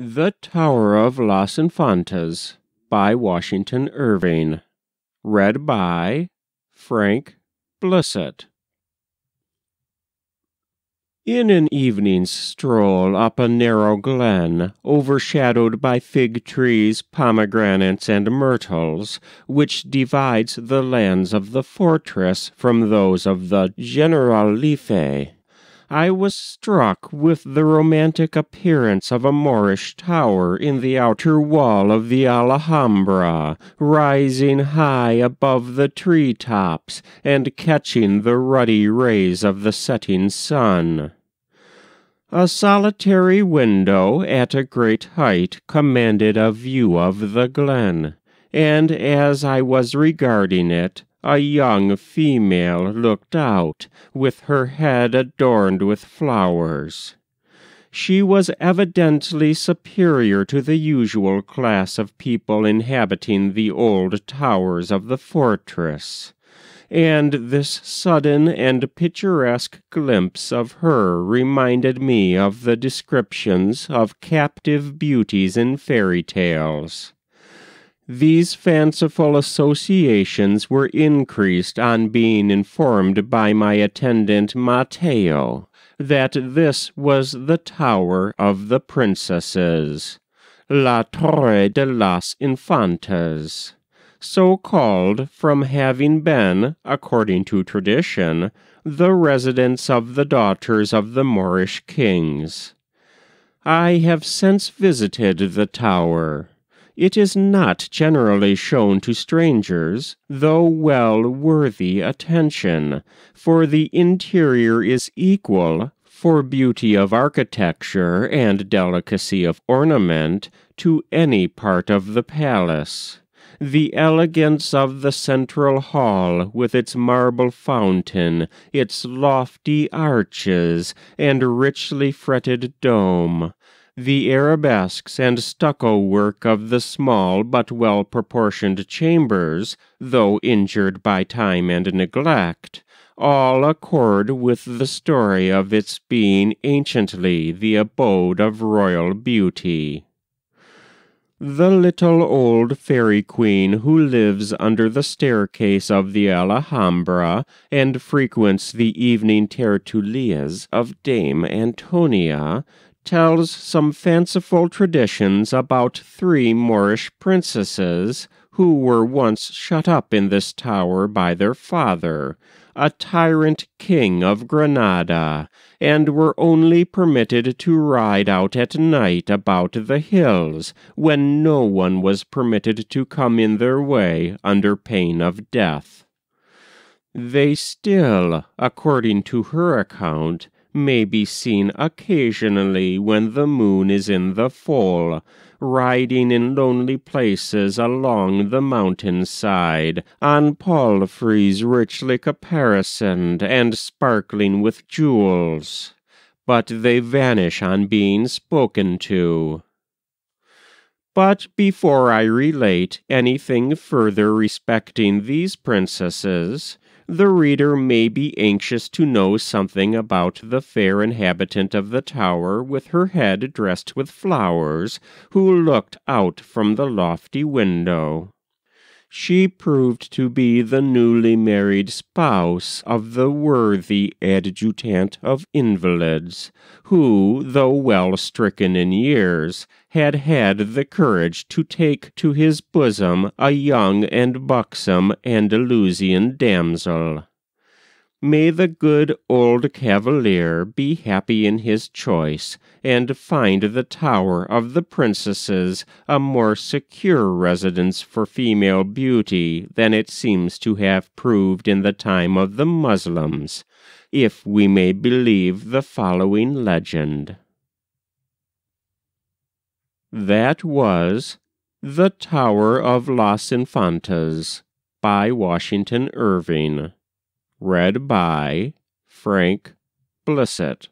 The Tower of Las Infantas by Washington Irving. Read by Frank Blissett. In an evening's stroll up a narrow glen, overshadowed by fig trees, pomegranates, and myrtles, which divides the lands of the fortress from those of the Generalife, I was struck with the romantic appearance of a Moorish tower in the outer wall of the Alhambra, rising high above the tree-tops and catching the ruddy rays of the setting sun. A solitary window at a great height commanded a view of the glen, and as I was regarding it, a young female looked out, with her head adorned with flowers. She was evidently superior to the usual class of people inhabiting the old towers of the fortress, and this sudden and picturesque glimpse of her reminded me of the descriptions of captive beauties in fairy tales. These fanciful associations were increased on being informed by my attendant Mateo that this was the Tower of the Princesses, La Torre de las Infantas, so called from having been, according to tradition, the residence of the daughters of the Moorish kings. I have since visited the tower. It is not generally shown to strangers, though well worthy attention, for the interior is equal, for beauty of architecture and delicacy of ornament, to any part of the palace. The elegance of the central hall, with its marble fountain, its lofty arches, and richly fretted dome, the arabesques and stucco work of the small but well-proportioned chambers, though injured by time and neglect, all accord with the story of its being anciently the abode of royal beauty. The little old fairy queen who lives under the staircase of the Alhambra and frequents the evening tertulias of Dame Antonia tells some fanciful traditions about 3 Moorish princesses who were once shut up in this tower by their father, a tyrant king of Granada, and were only permitted to ride out at night about the hills, when no one was permitted to come in their way under pain of death. They still, according to her account, may be seen occasionally when the moon is in the full, riding in lonely places along the mountain-side, on palfreys richly caparisoned and sparkling with jewels, but they vanish on being spoken to. But before I relate anything further respecting these princesses, the reader may be anxious to know something about the fair inhabitant of the tower with her head dressed with flowers, who looked out from the lofty window. She proved to be the newly married spouse of the worthy adjutant of invalids, who, though well stricken in years, had had the courage to take to his bosom a young and buxom Andalusian damsel. May the good old cavalier be happy in his choice, and find the Tower of the Princesses a more secure residence for female beauty than it seems to have proved in the time of the Moslems, if we may believe the following legend. That was The Tower of Las Infantas by Washington Irving. Read by Frank Blissett.